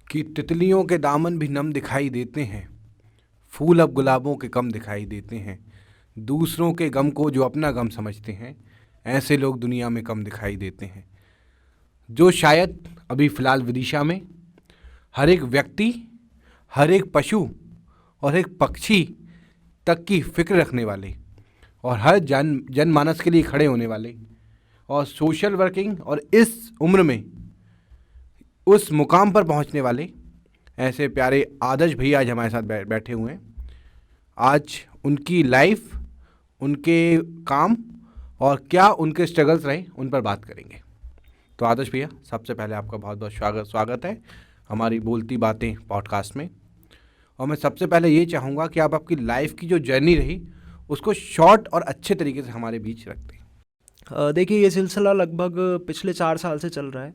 कि तितलियों के दामन भी नम दिखाई देते हैं, फूल अब गुलाबों के कम दिखाई देते हैं, दूसरों के गम को जो अपना गम समझते हैं, ऐसे लोग दुनिया में कम दिखाई देते हैं। जो शायद अभी फ़िलहाल विदिशा में हर एक व्यक्ति, हर एक पशु और एक पक्षी तक की फिक्र रखने वाले और हर जनमानस के लिए खड़े होने वाले और सोशल वर्किंग और इस उम्र में उस मुकाम पर पहुंचने वाले ऐसे प्यारे आदर्श भैया आज हमारे साथ बैठे हुए हैं। आज उनकी लाइफ, उनके काम और क्या उनके स्ट्रगल्स रहे उन पर बात करेंगे। तो आदर्श भैया, सबसे पहले आपका बहुत बहुत स्वागत है हमारी बोलती बातें पॉडकास्ट में। और मैं सबसे पहले ये चाहूँगा कि आप आपकी लाइफ की जो जर्नी रही उसको शॉर्ट और अच्छे तरीके से हमारे बीच रखते हैं। देखिए, ये सिलसिला लगभग पिछले 4 साल से चल रहा है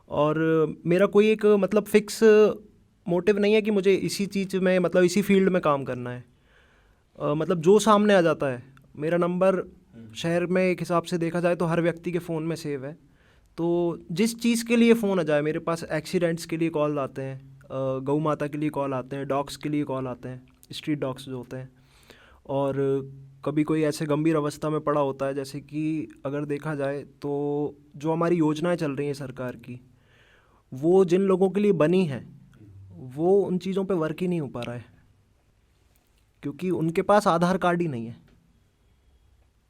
और मेरा कोई एक मतलब फिक्स मोटिव नहीं है कि मुझे इसी चीज़ में मतलब इसी फील्ड में काम करना है। मतलब जो सामने आ जाता है। मेरा नंबर शहर में एक हिसाब से देखा जाए तो हर व्यक्ति के फ़ोन में सेव है। तो जिस चीज़ के लिए फ़ोन आ जाए, मेरे पास एक्सीडेंट्स के लिए कॉल आते हैं, गौ माता के लिए कॉल आते हैं, डॉग्स के लिए कॉल आते हैं, स्ट्रीट डॉग्स जो होते हैं। और कभी कोई ऐसे गंभीर अवस्था में पड़ा होता है, जैसे कि अगर देखा जाए तो जो हमारी योजनाएं चल रही हैं सरकार की, वो जिन लोगों के लिए बनी हैं वो उन चीज़ों पे वर्क ही नहीं हो पा रहा है, क्योंकि उनके पास आधार कार्ड ही नहीं है।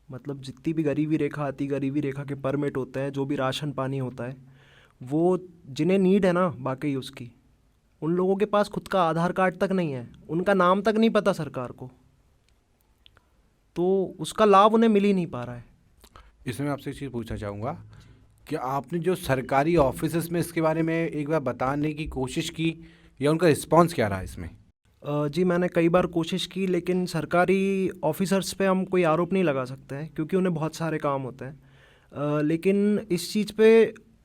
मतलब जितनी भी गरीबी रेखा आती, गरीबी रेखा के परमिट होते हैं, जो भी राशन पानी होता है, वो जिन्हें नीड है ना वाकई उसकी, उन लोगों के पास खुद का आधार कार्ड तक नहीं है, उनका नाम तक नहीं पता सरकार को, तो उसका लाभ उन्हें मिल ही नहीं पा रहा है। इसमें आपसे एक चीज़ पूछना चाहूँगा कि आपने जो सरकारी ऑफिसेस में इसके बारे में एक बार बताने की कोशिश की या उनका रिस्पांस क्या रहा इसमें? जी, मैंने कई बार कोशिश की, लेकिन सरकारी ऑफिसर्स पे हम कोई आरोप नहीं लगा सकते हैं क्योंकि उन्हें बहुत सारे काम होते हैं। लेकिन इस चीज़ पे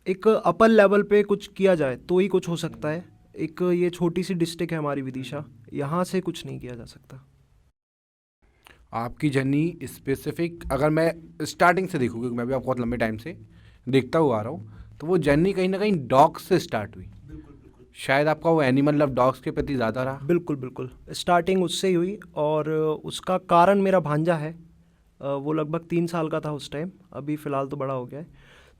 एक अपर लेवल पे कुछ किया जाए तो ही कुछ हो सकता है। एक ये छोटी सी डिस्ट्रिक्ट है हमारी विदिशा, यहाँ से कुछ नहीं किया जा सकता। आपकी जर्नी स्पेसिफिक अगर मैं स्टार्टिंग से देखूँ, क्योंकि मैं भी आपको बहुत लंबे टाइम से देखता हुआ आ रहा हूँ, तो वो जर्नी कहीं ना कहीं डॉग्स से स्टार्ट हुई। शायद आपका वो एनिमल लव डॉग्स के प्रति ज़्यादा रहा। बिल्कुल बिल्कुल, स्टार्टिंग उससे ही हुई और उसका कारण मेरा भांजा है। वो लगभग 3 साल का था उस टाइम, अभी फ़िलहाल तो बड़ा हो गया है।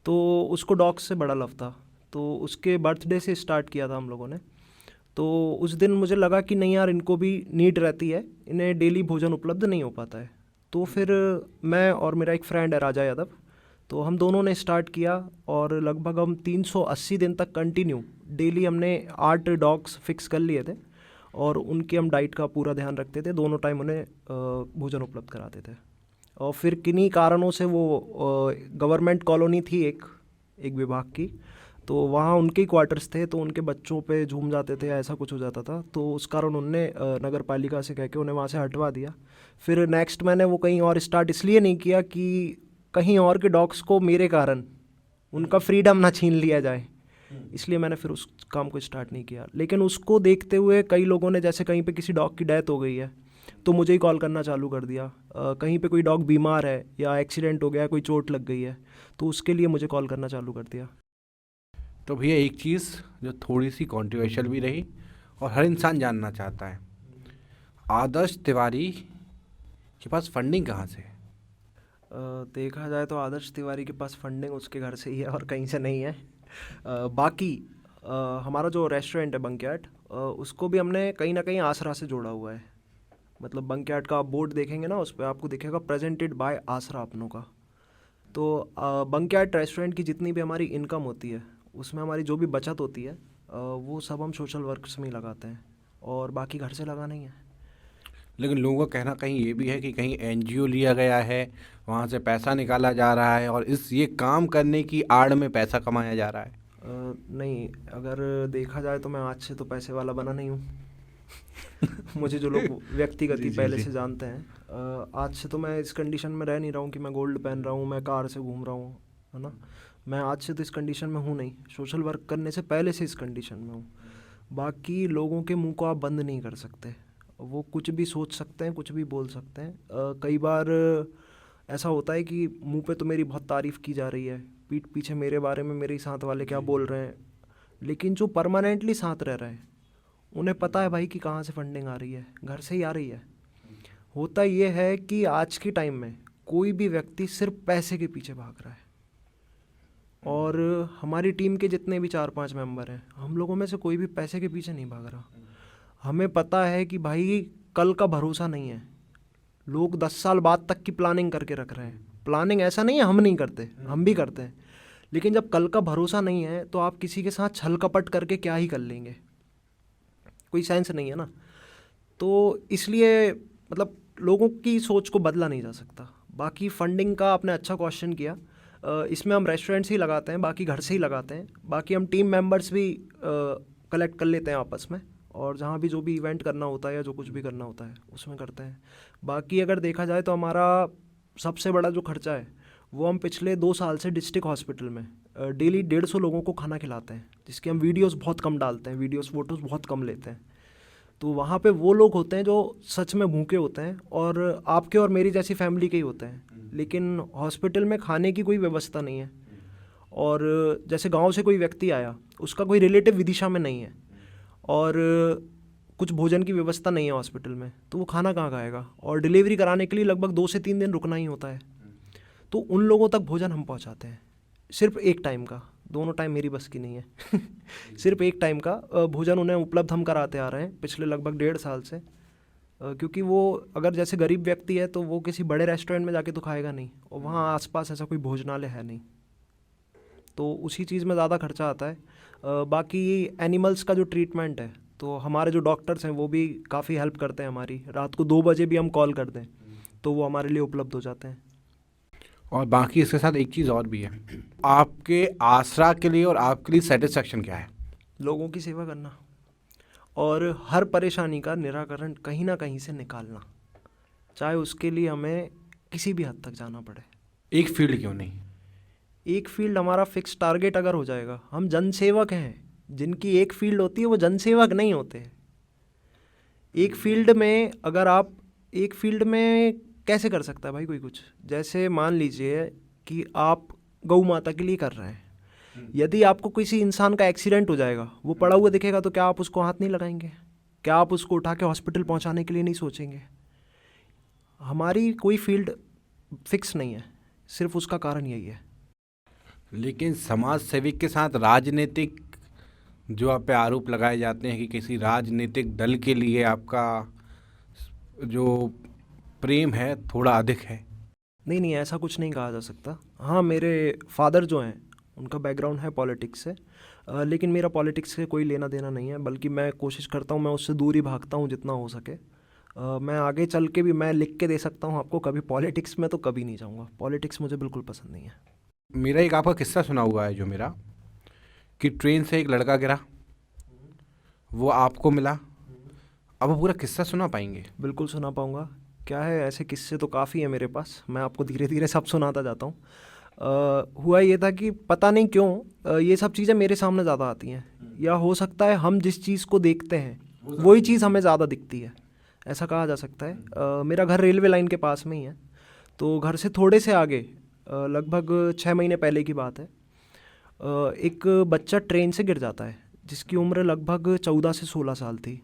तो उसको डॉग्स से बड़ा लव था, तो उसके बर्थडे से स्टार्ट किया था हम लोगों ने। तो उस दिन मुझे लगा कि नहीं यार, इनको भी नीड रहती है, इन्हें डेली भोजन उपलब्ध नहीं हो पाता है। तो फिर मैं और मेरा एक फ्रेंड है राजा यादव, तो हम दोनों ने स्टार्ट किया और लगभग हम 380 दिन तक कंटिन्यू डेली हमने 8 डॉग्स फिक्स कर लिए थे और उनकी हम डाइट का पूरा ध्यान रखते थे, दोनों टाइम उन्हें भोजन उपलब्ध कराते थे। और फिर किन्हीं कारणों से वो गवर्नमेंट कॉलोनी थी एक विभाग की, तो वहाँ उनके ही क्वार्टर्स थे, तो उनके बच्चों पे झूम जाते थे, ऐसा कुछ हो जाता था। तो उस कारण उनने नगर पालिका से कह के उन्हें वहाँ से हटवा दिया। फिर नेक्स्ट मैंने वो कहीं और स्टार्ट इसलिए नहीं किया कि कहीं और के डॉग्स को मेरे कारण उनका फ्रीडम ना छीन लिया जाए, इसलिए मैंने फिर उस काम को स्टार्ट नहीं किया। लेकिन उसको देखते हुए कई लोगों ने, जैसे कहीं पे किसी डॉग की डेथ हो गई है तो मुझे ही कॉल करना चालू कर दिया। कहीं पे कोई डॉग बीमार है या एक्सीडेंट हो गया, कोई चोट लग गई है, तो उसके लिए मुझे कॉल करना चालू कर दिया। तो भैया, एक चीज़ जो थोड़ी सी कॉन्ट्रोवर्शियल भी रही और हर इंसान जानना चाहता है, आदर्श तिवारी के पास फंडिंग कहाँ से है? देखा जाए तो आदर्श तिवारी के पास फंडिंग उसके घर से ही है और कहीं से नहीं है। बाकी हमारा जो रेस्टोरेंट है बंकयार्ड, उसको भी हमने कहीं ना कहीं आसरा से जोड़ा हुआ है। मतलब बंकयार्ड का आप बोर्ड देखेंगे ना, उस पर आपको दिखेगा प्रेजेंटेड बाय आसरा अपनों का। तो बंकयार्ड रेस्टोरेंट की जितनी भी हमारी इनकम होती है, उसमें हमारी जो भी बचत होती है, वो सब हम सोशल वर्क्स में ही लगाते हैं और बाकी घर से लगा नहीं है। लेकिन लोगों का कहना कहीं ये भी है कि कहीं एनजीओ लिया गया है, वहाँ से पैसा निकाला जा रहा है और ये काम करने की आड़ में पैसा कमाया जा रहा है। नहीं, अगर देखा जाए तो मैं आज से तो पैसे वाला बना नहीं हूँ। मुझे जो लोग व्यक्तिगत ही पहले से जानते हैं, आज से तो मैं इस कंडीशन में रह नहीं रहा हूँ कि मैं गोल्ड पहन रहा हूँ, मैं कार से घूम रहा हूँ, है ना। मैं आज से तो इस कंडीशन में हूँ नहीं, सोशल वर्क करने से पहले से इस कंडीशन में हूँ। बाकी लोगों के मुंह को आप बंद नहीं कर सकते, वो कुछ भी सोच सकते हैं, कुछ भी बोल सकते हैं। कई बार ऐसा होता है कि मुंह पे तो मेरी बहुत तारीफ़ की जा रही है, पीठ पीछे मेरे बारे में मेरे साथ वाले क्या बोल रहे हैं, लेकिन जो परमानेंटली साथ रह रहे हैं उन्हें पता है भाई कि कहाँ से फंडिंग आ रही है, घर से ही आ रही है। होता ये है कि आज के टाइम में कोई भी व्यक्ति सिर्फ पैसे के पीछे भाग रहा है, और हमारी टीम के जितने भी 4-5 मेंबर हैं, हम लोगों में से कोई भी पैसे के पीछे नहीं भाग रहा। हमें पता है कि भाई कल का भरोसा नहीं है। लोग 10 साल बाद तक की प्लानिंग करके रख रहे हैं। प्लानिंग ऐसा नहीं है हम नहीं करते, हम भी करते हैं, लेकिन जब कल का भरोसा नहीं है तो आप किसी के साथ छल कपट करके क्या ही कर लेंगे, कोई सेंस नहीं है ना। तो इसलिए मतलब लोगों की सोच को बदला नहीं जा सकता। बाकी फंडिंग का आपने अच्छा क्वेश्चन किया। इसमें हम रेस्टोरेंट्स ही लगाते हैं, बाकी घर से ही लगाते हैं। बाकी हम टीम मेंबर्स भी कलेक्ट कर लेते हैं आपस में, और जहाँ भी जो भी इवेंट करना होता है या जो कुछ भी करना होता है उसमें करते हैं। बाकी अगर देखा जाए तो हमारा सबसे बड़ा जो खर्चा है वो हम पिछले 2 साल से डिस्ट्रिक्ट हॉस्पिटल में डेली 150 लोगों को खाना खिलाते हैं, जिसके हम वीडियोस बहुत कम डालते हैं, वीडियोस फोटोज़ बहुत कम लेते हैं। तो वहाँ पे वो लोग होते हैं जो सच में भूखे होते हैं और आपके और मेरी जैसी फैमिली के ही होते हैं, लेकिन हॉस्पिटल में खाने की कोई व्यवस्था नहीं है। और जैसे गांव से कोई व्यक्ति आया, उसका कोई रिलेटिव विदिशा में नहीं है और कुछ भोजन की व्यवस्था नहीं है हॉस्पिटल में, तो वो खाना कहाँ खाएगा? और डिलीवरी कराने के लिए लगभग 2 से 3 दिन रुकना ही होता है। तो उन लोगों तक भोजन हम पहुँचाते हैं, सिर्फ एक टाइम का, दोनों टाइम मेरी बस की नहीं है सिर्फ एक टाइम का भोजन उन्हें उपलब्ध हम कराते आ रहे हैं पिछले लगभग 1.5 साल से। क्योंकि वो अगर जैसे गरीब व्यक्ति है तो वो किसी बड़े रेस्टोरेंट में जाके तो खाएगा नहीं, और वहाँ आसपास ऐसा कोई भोजनालय है नहीं, तो उसी चीज़ में ज़्यादा खर्चा आता है। बाकी एनिमल्स का जो ट्रीटमेंट है, तो हमारे जो डॉक्टर्स हैं वो भी काफ़ी हेल्प करते हैं हमारी। रात को 2 बजे भी हम कॉल कर दें तो वो हमारे लिए उपलब्ध हो जाते हैं। और बाकी इसके साथ एक चीज़ और भी है, आपके आसरा के लिए और आपके लिए सेटिस्फेक्शन क्या है? लोगों की सेवा करना और हर परेशानी का निराकरण कहीं ना कहीं से निकालना, चाहे उसके लिए हमें किसी भी हद तक जाना पड़े। एक फील्ड क्यों नहीं? एक फील्ड हमारा फिक्स टारगेट अगर हो जाएगा, हम जनसेवक हैं। जिनकी एक फील्ड होती है वो जनसेवक नहीं होते। एक फील्ड में अगर आप एक फील्ड में कैसे कर सकता है भाई कोई कुछ? जैसे मान लीजिए कि आप गौ माता के लिए कर रहे हैं, यदि आपको किसी इंसान का एक्सीडेंट हो जाएगा, वो पड़ा हुआ दिखेगा तो क्या आप उसको हाथ नहीं लगाएंगे? क्या आप उसको उठा के हॉस्पिटल पहुंचाने के लिए नहीं सोचेंगे? हमारी कोई फील्ड फिक्स नहीं है, सिर्फ उसका कारण यही है। लेकिन समाज सेविक के साथ राजनीतिक जो आप पे आरोप लगाए जाते हैं कि किसी राजनीतिक दल के लिए आपका जो प्रेम है थोड़ा अधिक है। नहीं नहीं, ऐसा कुछ नहीं कहा जा सकता। हाँ, मेरे फादर जो हैं उनका बैकग्राउंड है पॉलिटिक्स से, लेकिन मेरा पॉलिटिक्स से कोई लेना देना नहीं है, बल्कि मैं कोशिश करता हूँ, मैं उससे दूर ही भागता हूँ जितना हो सके। मैं आगे चल के भी मैं लिख के दे सकता हूँ आपको, कभी पॉलिटिक्स में तो कभी नहीं जाऊँगा। पॉलिटिक्स मुझे बिल्कुल पसंद नहीं है। मेरा एक आपका किस्सा सुना हुआ है जो मेरा, कि ट्रेन से एक लड़का गिरा, वो आपको मिला। अब वो पूरा किस्सा सुना पाएंगे? बिल्कुल सुना पाऊँगा। क्या है, ऐसे किस्से तो काफ़ी है मेरे पास, मैं आपको धीरे धीरे सब सुनाता जाता हूँ। हुआ ये था कि पता नहीं क्यों ये सब चीज़ें मेरे सामने ज़्यादा आती हैं, या हो सकता है हम जिस चीज़ को देखते हैं वही चीज़ हमें ज़्यादा दिखती है, ऐसा कहा जा सकता है। मेरा घर रेलवे लाइन के पास में ही है, तो घर से थोड़े से आगे लगभग 6 महीने पहले की बात है, एक बच्चा ट्रेन से गिर जाता है जिसकी उम्र लगभग 14 से 16 साल थी।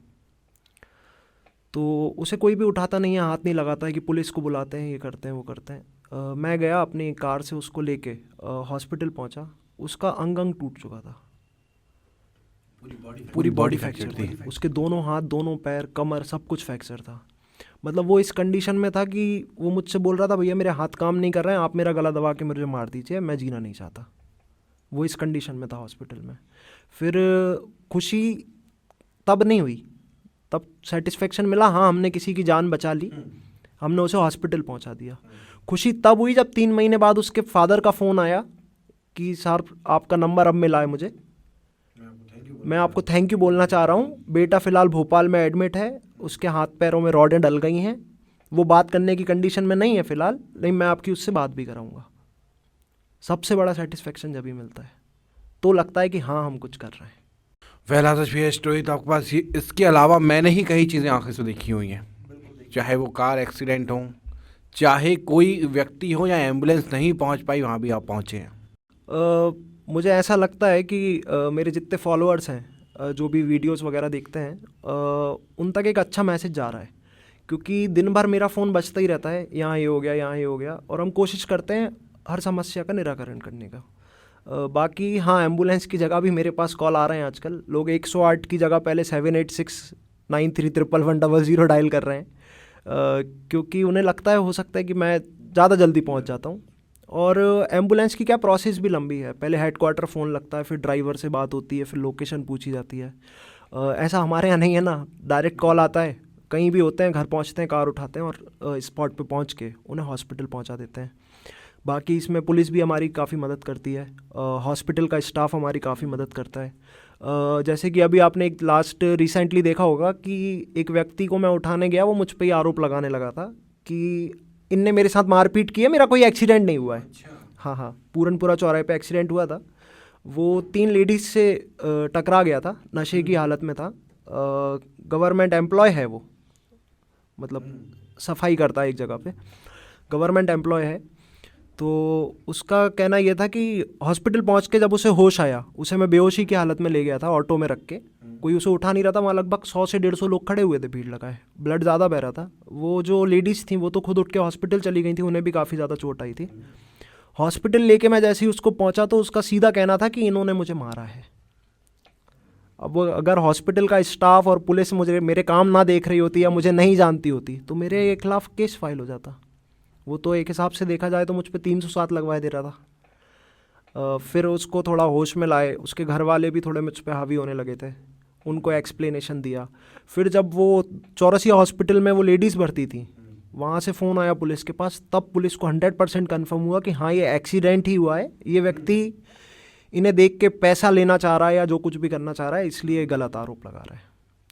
तो उसे कोई भी उठाता नहीं है, हाथ नहीं लगाता है कि पुलिस को बुलाते हैं, ये करते हैं वो करते हैं। मैं गया अपनी कार से उसको लेके हॉस्पिटल पहुंचा। उसका अंग अंग टूट चुका था, पूरी बॉडी फ्रैक्चर थी। उसके दोनों हाथ, दोनों पैर, कमर, सब कुछ फ्रैक्चर था। मतलब वो इस कंडीशन में था कि वो मुझसे बोल रहा था, भैया मेरे हाथ काम नहीं कर रहे हैं, आप मेरा गला दबा के मुझे मार दीजिए, मैं जीना नहीं चाहता। वो इस कंडीशन में था हॉस्पिटल में। फिर खुशी तब नहीं हुई, तब सेटिस्फेक्शन मिला, हाँ हमने किसी की जान बचा ली, हमने उसे हॉस्पिटल पहुंचा दिया। खुशी तब हुई जब 3 महीने बाद उसके फादर का फ़ोन आया कि सर आपका नंबर अब मिला है मुझे, मैं आपको थैंक यू बोलना चाह रहा हूँ, बेटा फ़िलहाल भोपाल में एडमिट है, उसके हाथ पैरों में रॉडें डल गई हैं, वो बात करने की कंडीशन में नहीं है फ़िलहाल, लेकिन मैं आपकी उससे बात भी कराऊँगा। सबसे बड़ा सेटिस्फेक्शन जब ही मिलता है तो लगता है कि हाँ हम कुछ कर रहे हैं। पहला सच स्टोरी तो आपके पास, ये इसके अलावा मैंने ही कई चीज़ें आंखें से देखी हुई हैं, चाहे वो कार एक्सीडेंट हो, चाहे कोई व्यक्ति हो या एम्बुलेंस नहीं पहुंच पाई, वहाँ भी आप पहुंचे हैं। मुझे ऐसा लगता है कि मेरे जितने फॉलोअर्स हैं, जो भी वीडियोस वगैरह देखते हैं, उन तक एक अच्छा मैसेज जा रहा है, क्योंकि दिन भर मेरा फ़ोन बजता ही रहता है, यहाँ ये हो गया, यहाँ ये हो गया, और हम कोशिश करते हैं हर समस्या का निराकरण करने का। बाकी हाँ, एम्बुलेंस की जगह भी मेरे पास कॉल आ रहे हैं आजकल। लोग 108 की जगह पहले 7869331100 डायल कर रहे हैं, क्योंकि उन्हें लगता है, हो सकता है कि मैं ज़्यादा जल्दी पहुंच जाता हूं। और एम्बुलेंस की क्या प्रोसेस भी लंबी है, पहले हेडक्वार्टर फ़ोन लगता है, फिर ड्राइवर से बात होती है, फिर लोकेशन पूछी जाती है। ऐसा हमारे यहाँ नहीं है ना, डायरेक्ट कॉल आता है, कहीं भी होते हैं, घर पहुँचते हैं, कार उठाते हैं और स्पॉट पे पहुँच के उन्हें हॉस्पिटल पहुँचा देते हैं। बाकी इसमें पुलिस भी हमारी काफ़ी मदद करती है, हॉस्पिटल का स्टाफ हमारी काफ़ी मदद करता है। जैसे कि अभी आपने एक लास्ट रिसेंटली देखा होगा कि एक व्यक्ति को मैं उठाने गया, वो मुझ पे ही आरोप लगाने लगा था कि इनने मेरे साथ मारपीट की है, मेरा कोई एक्सीडेंट नहीं हुआ है। हाँ हाँ, पूरनपुरा चौराहे पे एक्सीडेंट हुआ था। वो 3 लेडीज़ से टकरा गया था, नशे की हालत में था। गवर्नमेंट एम्प्लॉय है वो, मतलब सफाई करता है एक जगह पे, गवर्नमेंट एम्प्लॉय है। तो उसका कहना यह था कि हॉस्पिटल पहुंच के जब उसे होश आया, उसे मैं बेहोशी की हालत में ले गया था, ऑटो में रख के, कोई उसे उठा नहीं रहा था। वहाँ लगभग 100 से 150 लोग खड़े हुए थे, भीड़ लगाए, ब्लड ज़्यादा बह रहा था। वो जो लेडीज़ थी वो तो खुद उठ के हॉस्पिटल चली गई थी, उन्हें भी काफ़ी ज़्यादा चोट आई थी। हॉस्पिटल लेके मैं जैसे ही उसको पहुँचा तो उसका सीधा कहना था कि इन्होंने मुझे मारा है। अब अगर हॉस्पिटल का स्टाफ और पुलिस मुझे मेरे काम ना देख रही होती या मुझे नहीं जानती होती तो मेरे खिलाफ केस फाइल हो जाता। वो तो एक हिसाब से देखा जाए तो मुझ पे 307 लगवाए दे रहा था। फिर उसको थोड़ा होश में लाए, उसके घर वाले भी थोड़े मुझ पे हावी होने लगे थे, उनको एक्सप्लेनेशन दिया। फिर जब वो चौरसिया हॉस्पिटल में वो लेडीज़ भर्ती थी, वहाँ से फ़ोन आया पुलिस के पास, तब पुलिस को 100% कन्फर्म हुआ कि हाँ, ये एक्सीडेंट ही हुआ है, ये व्यक्ति इन्हें देख के पैसा लेना चाह रहा है या जो कुछ भी करना चाह रहा है, इसलिए गलत आरोप लगा रहा है।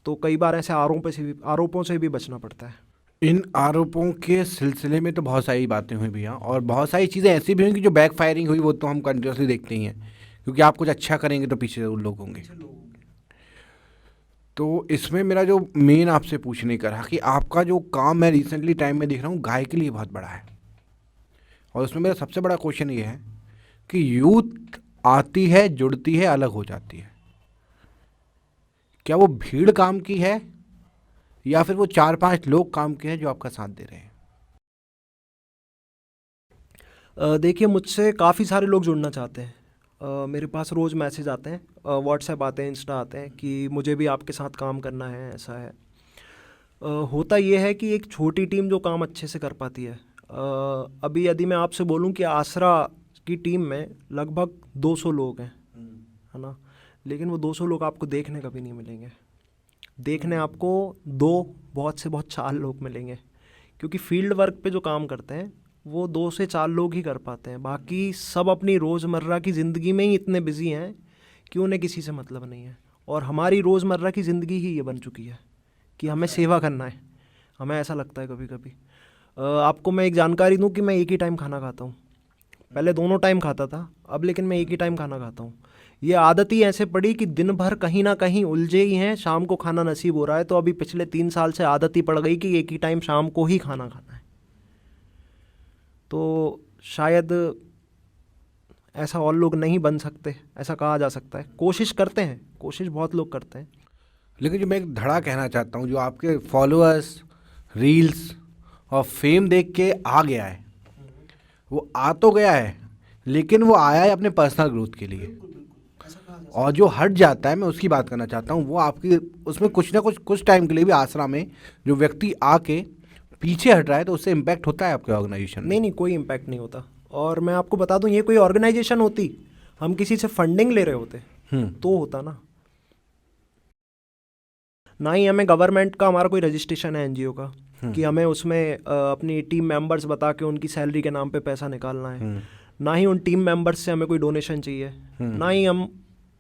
तो कई बार ऐसे आरोपों से भी बचना पड़ता है। इन आरोपों के सिलसिले में तो बहुत सारी बातें हुई भैया, और बहुत सारी चीज़ें ऐसी भी हुई कि जो बैक फायरिंग हुई, वो तो हम कंटिन्यूसली देखते ही हैं, क्योंकि आप कुछ अच्छा करेंगे तो पीछे जरूर लोग होंगे। तो इसमें मेरा जो मेन आपसे पूछने का रहा कि आपका जो काम मैं रिसेंटली टाइम में देख रहा हूँ गाय के लिए बहुत बड़ा है, और उसमें मेरा सबसे बड़ा क्वेश्चन ये है कि यूथ आती है, जुड़ती है, अलग हो जाती है, क्या वो भीड़ काम की है या फिर वो 4-5 लोग काम के हैं जो आपका साथ दे रहे हैं? देखिए, मुझसे काफ़ी सारे लोग जुड़ना चाहते हैं। मेरे पास रोज़ मैसेज आते हैं, व्हाट्सएप आते हैं, इंस्टा आते हैं कि मुझे भी आपके साथ काम करना है, ऐसा है। होता ये है कि एक छोटी टीम जो काम अच्छे से कर पाती है। अभी यदि मैं आपसे बोलूं कि आसरा की टीम में लगभग 200 लोग हैं, है ना, लेकिन वो 200 लोग आपको देखने कभी नहीं मिलेंगे। देखने आपको 2, बहुत से बहुत 4 लोग मिलेंगे, क्योंकि फील्ड वर्क पे जो काम करते हैं वो 2 से 4 लोग ही कर पाते हैं। बाकी सब अपनी रोज़मर्रा की ज़िंदगी में ही इतने बिजी हैं कि उन्हें किसी से मतलब नहीं है। और हमारी रोज़मर्रा की ज़िंदगी ही ये बन चुकी है कि हमें सेवा करना है। हमें ऐसा लगता है कभी कभी। आपको मैं एक जानकारी दूं कि मैं एक ही टाइम खाना खाता हूँ। पहले दोनों टाइम खाता था, अब लेकिन मैं एक ही टाइम खाना खाता हूँ। ये आदत ही ऐसे पड़ी कि दिन भर कहीं ना कहीं उलझे ही हैं, शाम को खाना नसीब हो रहा है, तो अभी पिछले 3 साल से आदत ही पड़ गई कि एक ही टाइम शाम को ही खाना खाना है। तो शायद ऐसा और लोग नहीं बन सकते, ऐसा कहा जा सकता है। कोशिश करते हैं, कोशिश बहुत लोग करते हैं। लेकिन जो मैं एक धड़ा कहना चाहता हूँ, जो आपके फॉलोअर्स, रील्स और फेम देख के आ गया है, वो आ तो गया है, लेकिन वो आया है अपने पर्सनल ग्रोथ के लिए, और जो हट जाता है, मैं उसकी बात करना चाहता हूँ। वो आपकी उसमें कुछ ना कुछ टाइम के लिए भी आसरा में जो व्यक्ति आके पीछे हट रहा है, तो उससे इम्पैक्ट होता है आपके ऑर्गेनाइजेशन में? नहीं, कोई इम्पैक्ट नहीं होता। और मैं आपको बता दूं, ये कोई ऑर्गेनाइजेशन होती, हम किसी से फंडिंग ले रहे होते तो होता ना ही हमें गवर्नमेंट का हमारा कोई रजिस्ट्रेशन है एनजीओ का कि हमें उसमें अपनी टीम मेंबर्स बता के उनकी सैलरी के नाम पे पैसा निकालना है। ना ही उन टीम मेंबर्स से हमें कोई डोनेशन चाहिए, ना ही हम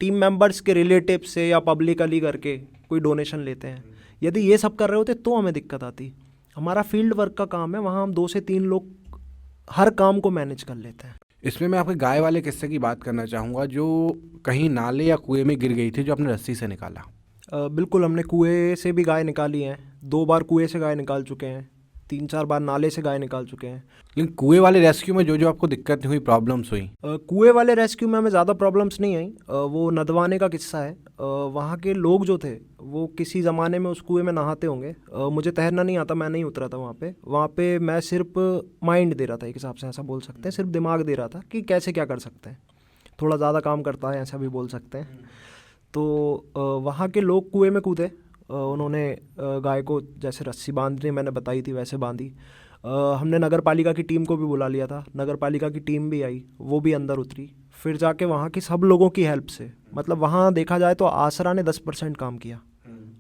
टीम मेंबर्स के रिलेटिव से या पब्लिकली करके कोई डोनेशन लेते हैं। यदि ये सब कर रहे होते तो हमें दिक्कत आती। हमारा फील्ड वर्क का काम है, वहाँ हम 2 से 3 लोग हर काम को मैनेज कर लेते हैं। इसमें मैं आपके गाय वाले किस्से की बात करना चाहूँगा, जो कहीं नाले या कुएं में गिर गई थी, जो आपने रस्सी से निकाला। बिल्कुल, हमने कुएं से भी गाय निकाली हैं, 2 बार कुएं से गाय निकाल चुके हैं, 3-4 बार नाले से गाय निकाल चुके हैं। लेकिन कुएं वाले रेस्क्यू में जो जो आपको दिक्कत हुई, प्रॉब्लम्स हुई? कुएं वाले रेस्क्यू में हमें ज़्यादा प्रॉब्लम्स नहीं आई। वो नदवाने का किस्सा है। वहाँ के लोग जो थे वो किसी ज़माने में उस कुएं में नहाते होंगे। मुझे तैरना नहीं आता, मैं नहीं उतरा था वहाँ पे मैं सिर्फ माइंड दे रहा था, एक हिसाब से ऐसा बोल सकते हैं, सिर्फ दिमाग दे रहा था कि कैसे क्या कर सकते हैं, थोड़ा ज़्यादा काम करता है ऐसा भी बोल सकते हैं। तो वहाँ के लोग कुएं में कूदे। उन्होंने गाय को जैसे रस्सी बांधनी मैंने बताई थी वैसे बांधी। हमने नगर पालिका की टीम को भी बुला लिया था, नगर पालिका की टीम भी आई, वो भी अंदर उतरी। फिर जाके वहाँ की सब लोगों की हेल्प से, मतलब वहाँ देखा जाए तो आसरा ने 10% काम किया।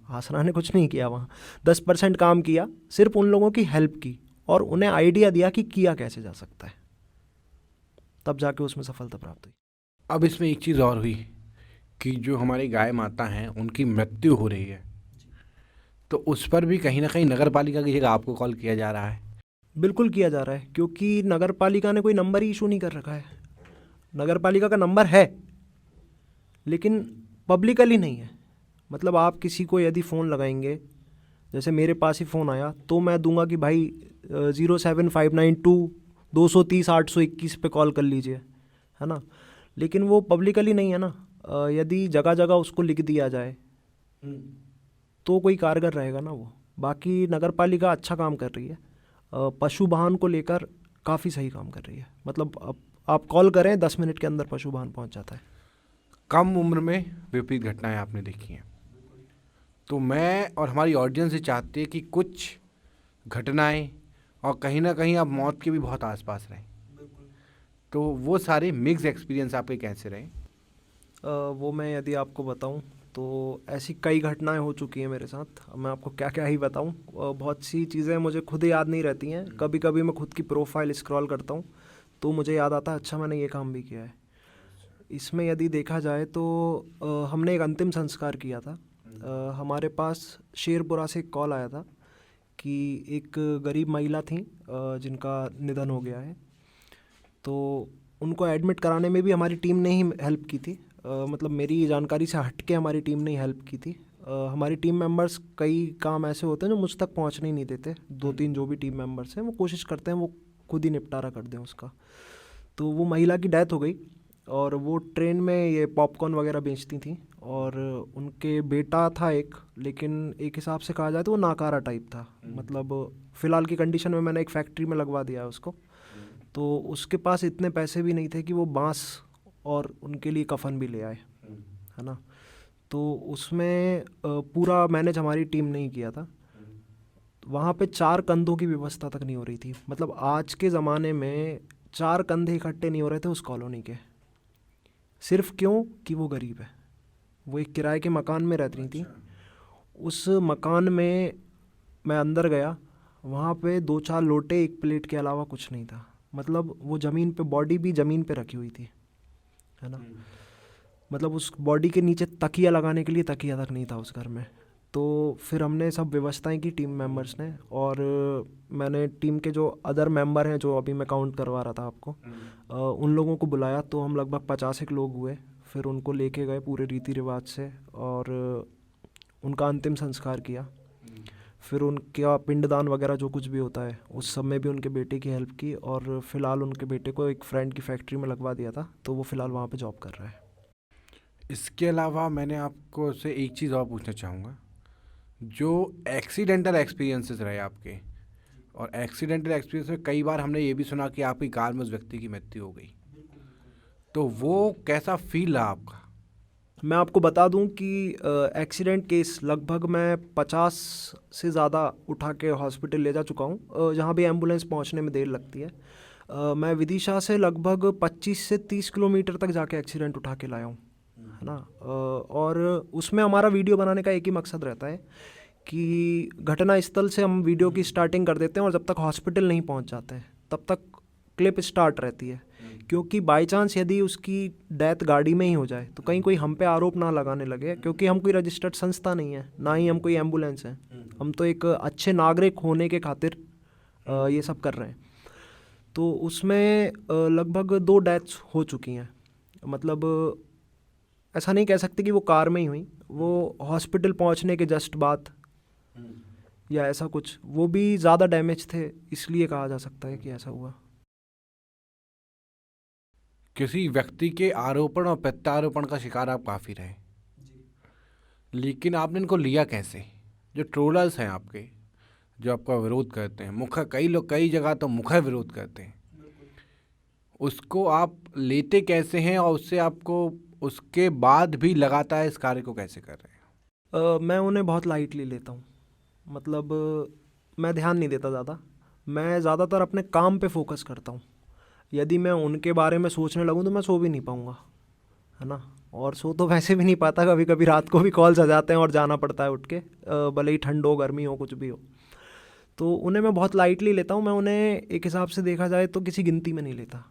आसरा ने कुछ नहीं किया, वहाँ 10% काम किया, सिर्फ उन लोगों की हेल्प की और उन्हें आइडिया दिया कि किया कैसे जा सकता है, तब जाके उसमें सफलता प्राप्त हुई। अब इसमें एक चीज़ और हुई कि जो हमारी गाय माता हैं उनकी मृत्यु हो रही है, तो उस पर भी कहीं ना कहीं नगर पालिका की जगह आपको कॉल किया जा रहा है? बिल्कुल किया जा रहा है, क्योंकि नगर पालिका ने कोई नंबर ही इशू नहीं कर रखा है। नगर पालिका का नंबर है लेकिन पब्लिकली नहीं है। मतलब आप किसी को यदि फ़ोन लगाएंगे, जैसे मेरे पास ही फ़ोन आया तो मैं दूंगा कि भाई 07592-230-821 पे कॉल कर लीजिए, है ना। लेकिन वो पब्लिकली नहीं है ना। यदि जगह जगह उसको लिख दिया जाए तो कोई कारगर रहेगा ना वो। बाकी नगर पालिका अच्छा काम कर रही है, पशु वाहन को लेकर काफ़ी सही काम कर रही है। मतलब आप कॉल करें 10 मिनट के अंदर पशु वाहन पहुंच जाता है। कम उम्र में विपरीत घटनाएं आपने देखी हैं, तो मैं और हमारी ऑडियंस ये चाहती है कि कुछ घटनाएं और कहीं ना कहीं आप मौत के भी बहुत आसपास रहें, तो वो सारे मिक्स एक्सपीरियंस आपके कैसे रहे? वो मैं यदि आपको बताऊं तो ऐसी कई घटनाएं हो चुकी हैं मेरे साथ। अब मैं आपको क्या क्या ही बताऊं। बहुत सी चीज़ें मुझे खुद याद नहीं रहती हैं। कभी कभी मैं खुद की प्रोफाइल स्क्रॉल करता हूं तो मुझे याद आता है अच्छा मैंने ये काम भी किया है। इसमें यदि देखा जाए तो हमने एक अंतिम संस्कार किया था। हमारे पास शेरपुरा से एक कॉल आया था कि एक गरीब महिला थी जिनका निधन हो गया है। तो उनको एडमिट कराने में भी हमारी टीम ने ही हेल्प की थी। मतलब मेरी जानकारी से हट के हमारी टीम ने ही हेल्प की थी। हमारी टीम मेंबर्स कई काम ऐसे होते हैं जो मुझ तक पहुंचने ही नहीं देते। 2-3 जो भी टीम मेंबर्स हैं वो कोशिश करते हैं वो खुद ही निपटारा कर दें उसका। तो वो महिला की डेथ हो गई और वो ट्रेन में ये पॉपकॉर्न वगैरह बेचती थी और उनके बेटा था एक, लेकिन एक हिसाब से कहा जाए तो वो नाकारा टाइप था। मतलब फ़िलहाल की कंडीशन में मैंने एक फैक्ट्री में लगवा दिया है उसको। तो उसके पास इतने पैसे भी नहीं थे कि वो बांस और उनके लिए कफन भी ले आए, है ना। तो उसमें पूरा मैनेज हमारी टीम ने ही किया था। वहाँ पे 4 कंधों की व्यवस्था तक नहीं हो रही थी। मतलब आज के ज़माने में 4 कंधे इकट्ठे नहीं हो रहे थे उस कॉलोनी के, सिर्फ क्यों कि वो गरीब है। वो एक किराए के मकान में रहती थी। उस मकान में मैं अंदर गया, वहाँ पे 2-4 लोटे, एक प्लेट के अलावा कुछ नहीं था। मतलब वो ज़मीन पे, बॉडी भी ज़मीन पे रखी हुई थी, है ना। मतलब उस बॉडी के नीचे तकिया लगाने के लिए तकिया तक नहीं था उस घर में। तो फिर हमने सब व्यवस्थाएं की टीम मेंबर्स ने, और मैंने टीम के जो अदर मेंबर हैं जो अभी मैं काउंट करवा रहा था आपको, उन लोगों को बुलाया। तो हम लगभग 50 एक लोग हुए। फिर उनको लेके गए पूरे रीति रिवाज से और उनका अंतिम संस्कार किया। फिर उनका पिंडदान वगैरह जो कुछ भी होता है उस सब में भी उनके बेटे की हेल्प की, और फिलहाल उनके बेटे को एक फ्रेंड की फैक्ट्री में लगवा दिया था, तो वो फिलहाल वहाँ पे जॉब कर रहा है। इसके अलावा मैंने आपको से एक चीज़ और पूछना चाहूँगा, जो एक्सीडेंटल एक्सपीरियंसेस रहे आपके, और एक्सीडेंटल एक्सपीरियंस में कई बार हमने ये भी सुना कि आपकी कार में उस व्यक्ति की मृत्यु हो गई, तो वो कैसा फील रहा आपका? मैं आपको बता दूं कि एक्सीडेंट केस लगभग मैं 50 से ज़्यादा उठा के हॉस्पिटल ले जा चुका हूं, जहां भी एम्बुलेंस पहुंचने में देर लगती है। मैं विदिशा से लगभग 25 से 30 किलोमीटर तक जाके एक्सीडेंट उठा के लाया हूं, है ना। और उसमें हमारा वीडियो बनाने का एक ही मकसद रहता है कि घटना स्थल से हम वीडियो की स्टार्टिंग कर देते हैं और जब तक हॉस्पिटल नहीं पहुंच जाते हैं तब तक क्लिप स्टार्ट रहती है। क्योंकि बाई चांस यदि उसकी डेथ गाड़ी में ही हो जाए तो कहीं कोई हम पे आरोप ना लगाने लगे, क्योंकि हम कोई रजिस्टर्ड संस्था नहीं है, ना ही हम कोई एम्बुलेंस है। हम तो एक अच्छे नागरिक होने के खातिर ये सब कर रहे हैं। तो उसमें लगभग 2 डेथ्स हो चुकी हैं। मतलब ऐसा नहीं कह सकते कि वो कार में ही हुई, वो हॉस्पिटल पहुंचने के जस्ट बाद या ऐसा कुछ, वो भी ज़्यादा डैमेज थे, इसलिए कहा जा सकता है कि ऐसा हुआ। किसी व्यक्ति के आरोपण और प्रत्यारोपण का शिकार आप काफ़ी रहे, लेकिन आपने इनको लिया कैसे? जो ट्रोलर्स हैं आपके, जो आपका विरोध करते हैं, कई लोग कई जगह तो मुखर विरोध करते हैं, उसको आप लेते कैसे हैं और उससे आपको उसके बाद भी लगातार इस कार्य को कैसे कर रहे हैं? मैं उन्हें बहुत लाइटली लेता हूँ। मतलब मैं ध्यान नहीं देता ज़्यादा। मैं ज़्यादातर अपने काम पे फोकस करता हूँ। यदि मैं उनके बारे में सोचने लगूँ तो मैं सो भी नहीं पाऊँगा, है ना। और सो तो वैसे भी नहीं पाता, कभी कभी रात को भी कॉल्स आ जाते हैं और जाना पड़ता है उठ के, भले ही ठंड हो, गर्मी हो, कुछ भी हो। तो उन्हें मैं बहुत लाइटली लेता हूँ। मैं उन्हें एक हिसाब से देखा जाए तो किसी गिनती में नहीं लेता।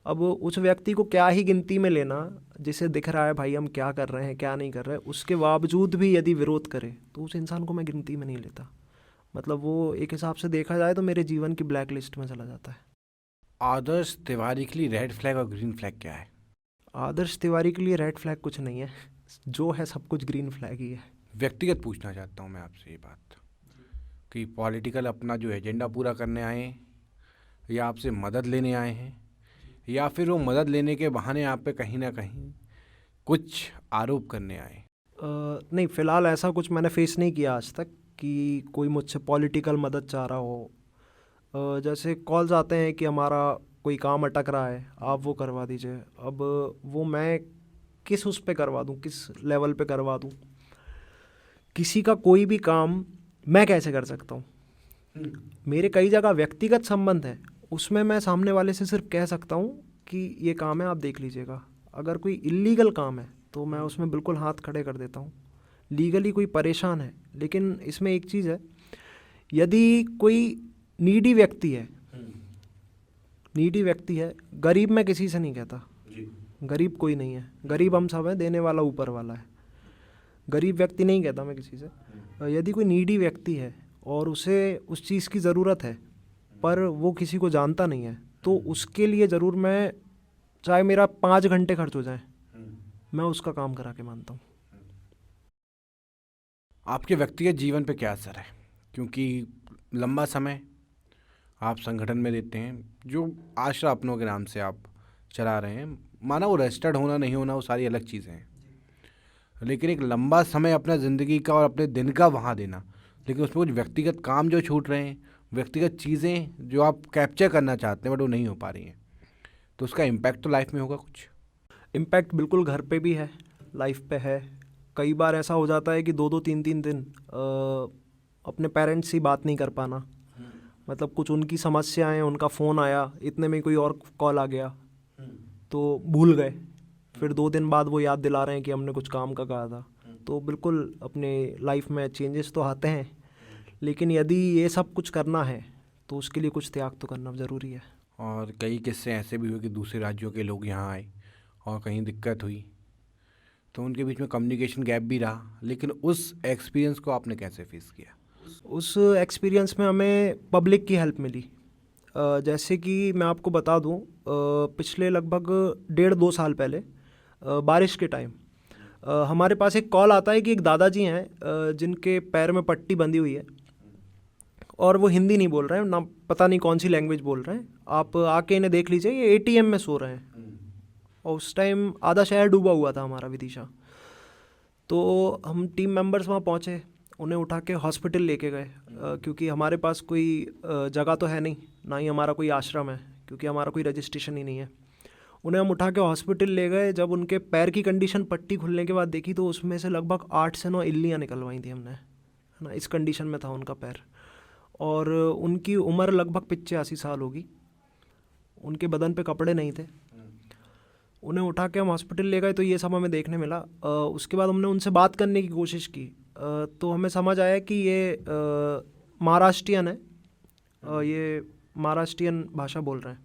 अब उस व्यक्ति को क्या ही गिनती में लेना, जिसे दिख रहा है भाई हम क्या कर रहे हैं क्या नहीं कर रहे हैं, उसके बावजूद भी यदि विरोध करे तो उस इंसान को मैं गिनती में नहीं लेता। मतलब वो एक हिसाब से देखा जाए तो मेरे जीवन की ब्लैक लिस्ट में चला जाता है। आदर्श तिवारी के लिए रेड फ्लैग और ग्रीन फ्लैग क्या है? आदर्श तिवारी के लिए रेड फ्लैग कुछ नहीं है, जो है सब कुछ ग्रीन फ्लैग ही है। व्यक्तिगत पूछना चाहता हूँ मैं आपसे ये बात कि पॉलिटिकल अपना जो एजेंडा पूरा करने आए हैं, या आपसे मदद लेने आए हैं, या फिर वो मदद लेने के बहाने आप पे कहीं ना कहीं कुछ आरोप करने आए? नहीं, फ़िलहाल ऐसा कुछ मैंने फेस नहीं किया आज तक कि कोई मुझसे पॉलिटिकल मदद चाह रहा हो। जैसे कॉल्स आते हैं कि हमारा कोई काम अटक रहा है, आप वो करवा दीजिए। अब वो मैं किस उस पे करवा दूँ, किस लेवल पे करवा दूँ? किसी का कोई भी काम मैं कैसे कर सकता हूँ? मेरे कई जगह व्यक्तिगत संबंध है, उसमें मैं सामने वाले से सिर्फ कह सकता हूँ कि ये काम है, आप देख लीजिएगा। अगर कोई इल्लीगल काम है तो मैं उसमें बिल्कुल हाथ खड़े कर देता हूँ। लीगली कोई परेशान है, लेकिन इसमें एक चीज़ है, यदि कोई नीडी व्यक्ति है, गरीब मैं किसी से नहीं कहता, गरीब कोई नहीं है, गरीब हम सब हैं, देने वाला ऊपर वाला है। गरीब व्यक्ति नहीं कहता मैं किसी से। यदि कोई नीडी व्यक्ति है और उसे उस चीज़ की ज़रूरत है पर वो किसी को जानता नहीं है, तो उसके लिए ज़रूर मैं, चाहे मेरा 5 घंटे खर्च हो जाए, मैं उसका काम करा के मानता हूँ। आपके व्यक्तिगत जीवन पे क्या असर है? क्योंकि लंबा समय आप संगठन में देते हैं, जो आशा अपनों के नाम से आप चला रहे हैं, माना वो रजिस्टर्ड होना नहीं होना वो सारी अलग चीज़ें हैं, लेकिन एक लंबा समय अपना ज़िंदगी का और अपने दिन का वहाँ देना, लेकिन उसमें कुछ व्यक्तिगत काम जो छूट रहे हैं, व्यक्तिगत चीज़ें जो आप कैप्चर करना चाहते हैं बट वो नहीं हो पा रही हैं, तो उसका इम्पैक्ट तो लाइफ में होगा कुछ? इम्पैक्ट बिल्कुल घर पे भी है, लाइफ पे है। कई बार ऐसा हो जाता है कि 2-2 3-3 दिन अपने पेरेंट्स से बात नहीं कर पाना। मतलब कुछ उनकी समस्याएं, उनका फ़ोन आया, इतने में कोई और कॉल आ गया तो भूल गए। फिर 2 दिन बाद वो याद दिला रहे हैं कि हमने कुछ काम का कहा था। तो बिल्कुल अपने लाइफ में चेंजेस तो आते हैं, लेकिन यदि ये सब कुछ करना है तो उसके लिए कुछ त्याग तो करना ज़रूरी है। और कई किस्से ऐसे भी हुए कि दूसरे राज्यों के लोग यहाँ आए और कहीं दिक्कत हुई तो उनके बीच में कम्युनिकेशन गैप भी रहा, लेकिन उस एक्सपीरियंस को आपने कैसे फेस किया? उस एक्सपीरियंस में हमें पब्लिक की हेल्प मिली। जैसे कि मैं आपको बता दूं, पिछले लगभग 1.5-2 साल पहले बारिश के टाइम हमारे पास एक कॉल आता है कि एक दादाजी हैं जिनके पैर में पट्टी बंधी हुई है और वो हिंदी नहीं बोल रहे हैं, ना पता नहीं कौन सी लैंग्वेज बोल रहे हैं। आप आके इन्हें देख लीजिए, ये एटीएम में सो रहे हैं। और उस टाइम आधा शहर डूबा हुआ था हमारा विदिशा। तो हम टीम मेंबर्स वहाँ पहुँचे, उन्हें उठा के हॉस्पिटल लेके गए, क्योंकि हमारे पास कोई जगह तो है नहीं, ना ही हमारा कोई आश्रम है, क्योंकि हमारा कोई रजिस्ट्रेशन ही नहीं है। उन्हें हम उठा के हॉस्पिटल ले गए। जब उनके पैर की कंडीशन पट्टी खुलने के बाद देखी तो उसमें से लगभग 8 से 9 इल्लियाँ निकलवाई थी हमने, है ना। इस कंडीशन में था उनका पैर, और उनकी उम्र लगभग 85 साल होगी। उनके बदन पे कपड़े नहीं थे। उन्हें उठा के हम हॉस्पिटल ले गए तो ये सब हमें देखने मिला। उसके बाद हमने उनसे बात करने की कोशिश की, तो हमें समझ आया कि ये महाराष्ट्रियन है, ये महाराष्ट्रियन भाषा बोल रहे हैं।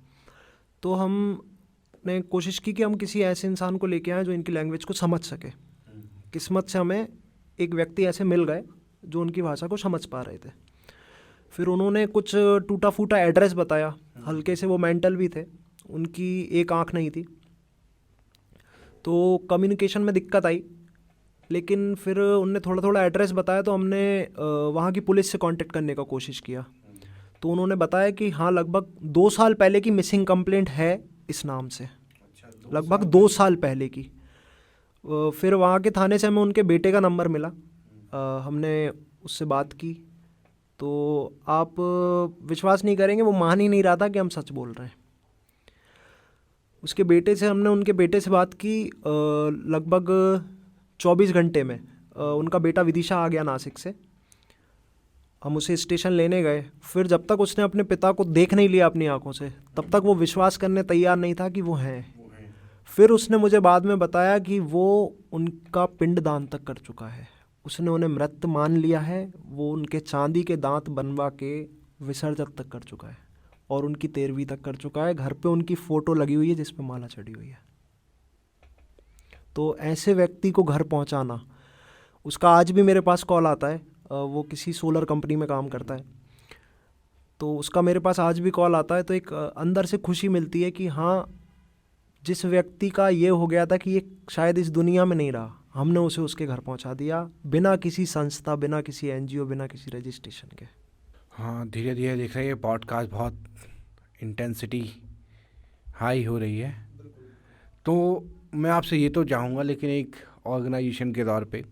तो हमने कोशिश की कि हम किसी ऐसे इंसान को लेके आएँ जो इनकी लैंग्वेज को समझ सके। किस्मत से हमें एक व्यक्ति ऐसे मिल गए जो उनकी भाषा को समझ पा रहे थे। फिर उन्होंने कुछ टूटा फूटा एड्रेस बताया, हल्के से वो मेंटल भी थे, उनकी एक आँख नहीं थी, तो कम्युनिकेशन में दिक्कत आई। लेकिन फिर उनने थोड़ा थोड़ा एड्रेस बताया, तो हमने वहाँ की पुलिस से कांटेक्ट करने का कोशिश किया। तो उन्होंने बताया कि हाँ, लगभग 2 साल पहले की मिसिंग कंप्लेंट है इस नाम से, लगभग 2 साल पहले की। फिर वहाँ के थाने से हमें उनके बेटे का नंबर मिला। हमने उससे बात की, तो आप विश्वास नहीं करेंगे, वो मान ही नहीं रहा था कि हम सच बोल रहे हैं। उसके बेटे से हमने उनके बेटे से बात की। लगभग 24 घंटे में उनका बेटा विदिशा आ गया नासिक से। हम उसे स्टेशन लेने गए। फिर जब तक उसने अपने पिता को देख नहीं लिया अपनी आंखों से, तब तक वो विश्वास करने तैयार नहीं था कि वो हैं। फिर उसने मुझे बाद में बताया कि वो उनका पिंडदान तक कर चुका है। उसने उन्हें मृत मान लिया है। वो उनके चांदी के दांत बनवा के विसर्जन तक कर चुका है और उनकी 13वीं तक कर चुका है। घर पे उनकी फ़ोटो लगी हुई है जिस पे माला चढ़ी हुई है। तो ऐसे व्यक्ति को घर पहुंचाना, उसका आज भी मेरे पास कॉल आता है। वो किसी सोलर कंपनी में काम करता है, तो उसका मेरे पास आज भी कॉल आता है। तो एक अंदर से खुशी मिलती है कि हाँ, जिस व्यक्ति का ये हो गया था कि ये शायद इस दुनिया में नहीं रहा, हमने उसे उसके घर पहुंचा दिया, बिना किसी संस्था, बिना किसी एनजीओ, बिना किसी रजिस्ट्रेशन के। हाँ, धीरे धीरे देख रहे हैं, ये पॉडकास्ट बहुत इंटेंसिटी हाई हो रही है। तो मैं आपसे ये तो चाहूँगा, लेकिन एक ऑर्गेनाइजेशन के तौर पे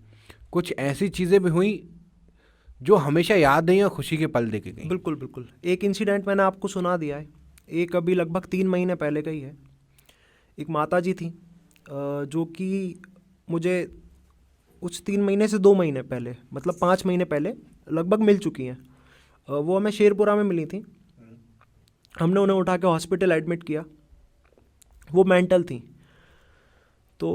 कुछ ऐसी चीज़ें भी हुई जो हमेशा याद नहीं और खुशी के पल देके गई? बिल्कुल बिल्कुल। एक इंसिडेंट मैंने आपको सुना दिया है। एक अभी लगभग 3 महीने पहले का ही है। एक माता जी थी जो कि मुझे उस 3 महीने से 2 महीने पहले, मतलब 5 महीने पहले लगभग मिल चुकी हैं। वो हमें शेरपुरा में मिली थी। हमने उन्हें उठा के हॉस्पिटल एडमिट किया। वो मेंटल थी, तो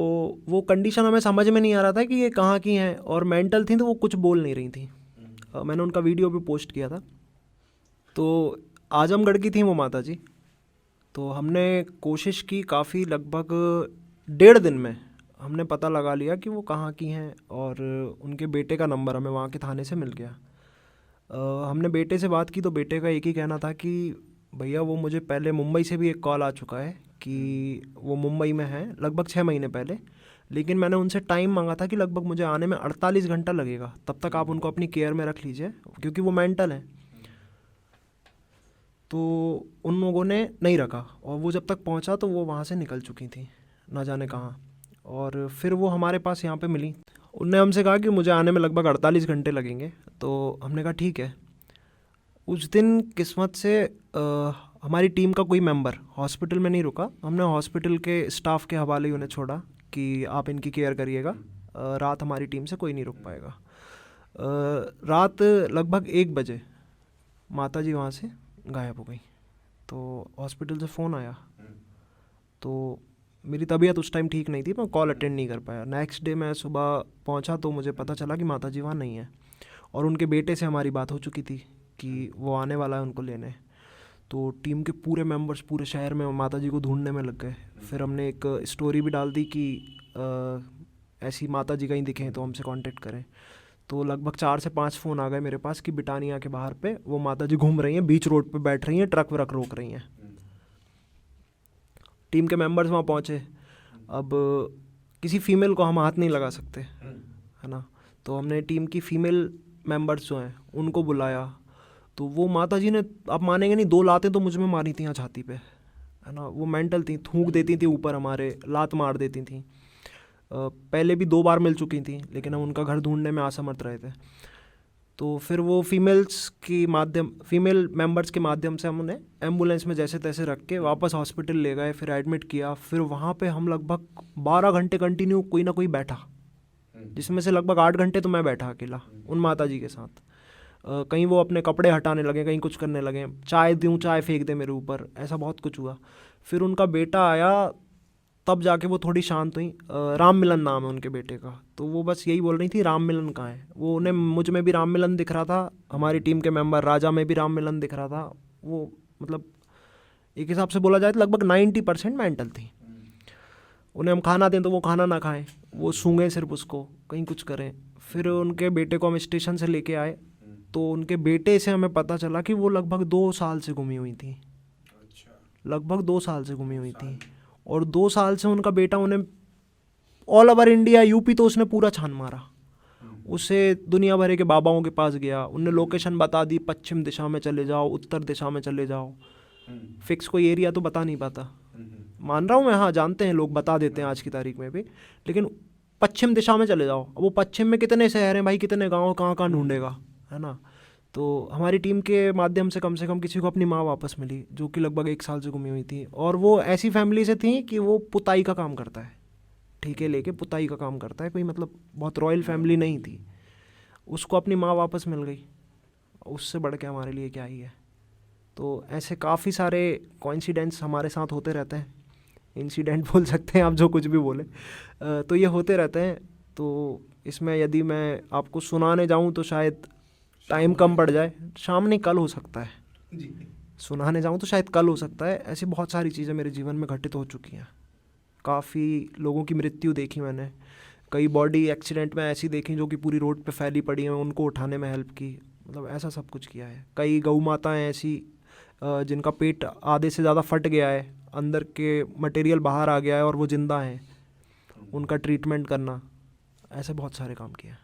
वो कंडीशन हमें समझ में नहीं आ रहा था कि ये कहाँ की हैं, और मेंटल थी तो वो कुछ बोल नहीं रही थी। मैंने उनका वीडियो भी पोस्ट किया था। तो आजमगढ़ की थी वो माता जी। तो हमने कोशिश की काफ़ी, लगभग 1.5 दिन में हमने पता लगा लिया कि वो कहाँ की हैं, और उनके बेटे का नंबर हमें वहाँ के थाने से मिल गया। हमने बेटे से बात की, तो बेटे का एक ही कहना था कि भैया, वो मुझे पहले मुंबई से भी एक कॉल आ चुका है कि वो मुंबई में हैं, लगभग 6 महीने पहले। लेकिन मैंने उनसे टाइम मांगा था कि लगभग मुझे आने में 48 घंटा लगेगा, तब तक आप उनको अपनी केयर में रख लीजिए, क्योंकि वो मेंटल हैं। तो उन लोगों ने नहीं रखा, और वो जब तक पहुंचा तो वो वहाँ से निकल चुकी थी, ना जाने कहाँ। और फिर वो हमारे पास यहाँ पे मिली। उनने हमसे कहा कि मुझे आने में लगभग 48 घंटे लगेंगे। तो हमने कहा ठीक है। उस दिन किस्मत से हमारी टीम का कोई मेंबर हॉस्पिटल में नहीं रुका। हमने हॉस्पिटल के स्टाफ के हवाले ही उन्हें छोड़ा कि आप इनकी केयर करिएगा। रात हमारी टीम से कोई नहीं रुक पाएगा। रात लगभग 1 बजे माता जी वहाँ से गायब हो गई। तो हॉस्पिटल से फ़ोन आया, तो मेरी तबीयत उस टाइम ठीक नहीं थी, मैं कॉल अटेंड नहीं कर पाया। नेक्स्ट डे मैं सुबह पहुंचा तो मुझे पता चला कि माता जी वहाँ नहीं है, और उनके बेटे से हमारी बात हो चुकी थी कि वो आने वाला है उनको लेने। तो टीम के पूरे मेंबर्स पूरे शहर में माता जी को ढूंढने में लग गए। फिर हमने एक स्टोरी भी डाल दी कि ऐसी माता जी कहीं दिखें तो हमसे कांटेक्ट करें। तो लगभग 4 से 5 फ़ोन आ गए मेरे पास कि बिटानिया के बाहर पे वो माता जी घूम रही हैं, बीच रोड पे बैठ रही हैं, ट्रक वरक रोक रही हैं। टीम के मेंबर्स वहाँ पहुँचे। अब किसी फीमेल को हम हाथ नहीं लगा सकते, है ना। तो हमने टीम की फ़ीमेल मेंबर्स जो हैं उनको बुलाया। तो वो माता जी ने, आप मानेंगे नहीं, 2 लातें तो मुझ में मारी थी यहाँ छाती पे, है ना। वो मेंटल थी, थूक देती थी ऊपर, हमारे लात मार देती थी। पहले भी 2 बार मिल चुकी थी, लेकिन हम उनका घर ढूंढने में असमर्थ रहे थे। तो फिर वो फीमेल मेंबर्स के माध्यम से हम उन्हें एम्बुलेंस में जैसे तैसे रख के वापस हॉस्पिटल ले गए, फिर एडमिट किया। फिर वहाँ पे हम लगभग 12 घंटे कंटिन्यू कोई ना कोई बैठा, जिसमें से लगभग 8 घंटे तो मैं बैठा अकेला उन माता जी के साथ। कहीं वो अपने कपड़े हटाने लगे, कहीं कुछ करने लगे, चाय दूँ चाय फेंक दे मेरे ऊपर, ऐसा बहुत कुछ हुआ। फिर उनका बेटा आया, तब जाके वो थोड़ी शांत हुई। राम मिलन नाम है उनके बेटे का। तो वो बस यही बोल रही थी, राम मिलन कहाँ है। वो उन्हें मुझ में भी राम मिलन दिख रहा था, हमारी टीम के मेंबर राजा में भी राम मिलन दिख रहा था। वो मतलब एक हिसाब से बोला जाए तो लगभग 90% मेंटल थी। उन्हें हम खाना दें तो वो खाना ना खाएं, वो सूंघें सिर्फ उसको, कहीं कुछ करें। फिर उनके बेटे को हम स्टेशन से लेके आए, तो उनके बेटे से हमें पता चला कि वो लगभग 2 साल से गुमी हुई थी। लगभग 2 साल से गुमी हुई थी, और 2 साल से उनका बेटा उन्हें ऑल ओवर इंडिया, यूपी तो उसने पूरा छान मारा। उसे दुनिया भर के बाबाओं के पास गया, उनने लोकेशन बता दी, पश्चिम दिशा में चले जाओ, उत्तर दिशा में चले जाओ। फिक्स कोई एरिया तो बता नहीं पाता, मान रहा हूँ मैं, हाँ जानते हैं लोग, बता देते हैं आज की तारीख में भी, लेकिन पश्चिम दिशा में चले जाओ। अब वो पश्चिम में कितने शहर हैं भाई, कितने गाँव, कहाँ कहाँ ढूंढेगा, है ना। तो हमारी टीम के माध्यम से कम किसी को अपनी माँ वापस मिली, जो कि लगभग 1 साल से गुमी हुई थी, और वो ऐसी फैमिली से थी कि वो पुताई का काम करता है, ठीके लेके पुताई का काम करता है, कोई मतलब बहुत रॉयल फैमिली नहीं थी। उसको अपनी माँ वापस मिल गई, उससे बढ़ के हमारे लिए क्या ही है। तो ऐसे काफ़ी सारे कोइंसिडेंट्स हमारे साथ होते रहते हैं, इंसिडेंट बोल सकते हैं आप, जो कुछ भी बोले, तो ये होते रहते हैं। तो इसमें यदि मैं आपको सुनाने जाऊं तो शायद टाइम कम पड़ जाए, शाम नहीं कल हो सकता है जी। सुनाने जाऊं तो शायद कल हो सकता है। ऐसी बहुत सारी चीज़ें मेरे जीवन में घटित हो चुकी हैं। काफ़ी लोगों की मृत्यु देखी मैंने, कई बॉडी एक्सीडेंट में ऐसी देखी जो कि पूरी रोड पे फैली पड़ी हैं, उनको उठाने में हेल्प की, मतलब ऐसा सब कुछ किया है। कई गऊ माताएँ ऐसी जिनका पेट आधे से ज़्यादा फट गया है, अंदर के मटेरियल बाहर आ गया है और वो ज़िंदा हैं, उनका ट्रीटमेंट करना, ऐसे बहुत सारे काम किए हैं।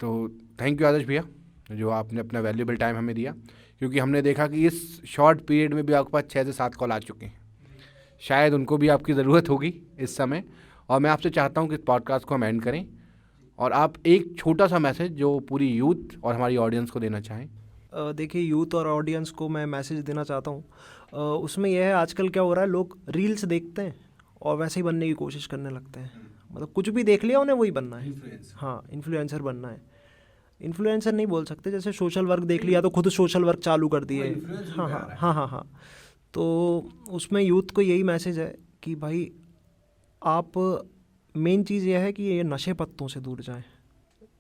तो थैंक यू आदर्श भैया, जो आपने अपना वैल्यूएबल टाइम हमें दिया, क्योंकि हमने देखा कि इस शॉर्ट पीरियड में भी आपके पास 6 से 7 कॉल आ चुके हैं। शायद उनको भी आपकी ज़रूरत होगी इस समय, और मैं आपसे चाहता हूँ कि इस पॉडकास्ट को हम एंड करें, और आप एक छोटा सा मैसेज जो पूरी यूथ और हमारी ऑडियंस को देना चाहें। देखिए, यूथ और ऑडियंस को मैं मैसेज देना चाहता हूँ, उसमें यह है, आजकल क्या हो रहा है, लोग रील्स देखते हैं और वैसे ही बनने की कोशिश करने लगते हैं। मतलब कुछ भी देख लिया उन्हें वही बनना है। हाँ, इन्फ्लुएंसर बनना है। इन्फ्लुएंसर नहीं बोल सकते, जैसे सोशल वर्क देख लिया तो खुद सोशल वर्क चालू कर दिए। हाँ हाँ हाँ हाँ हाँ। तो उसमें यूथ को यही मैसेज है कि भाई आप, मेन चीज़ यह है कि ये नशे पत्तों से दूर जाएं।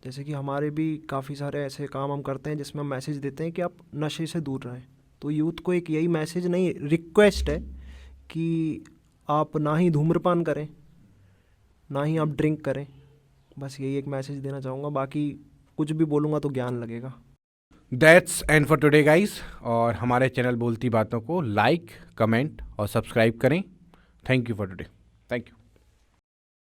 जैसे कि हमारे भी काफ़ी सारे ऐसे काम हम करते हैं जिसमें हम मैसेज देते हैं कि आप नशे से दूर रहें। तो यूथ को एक यही मैसेज, नहीं रिक्वेस्ट है, कि आप ना ही धूम्रपान करें, ना ही आप ड्रिंक करें। बस यही एक मैसेज देना चाहूँगा, बाकी कुछ भी बोलूँगा तो ज्ञान लगेगा। That's and for today guys, और हमारे चैनल बोलती बातों को लाइक, कमेंट और सब्सक्राइब करें। Thank you for today. Thank you.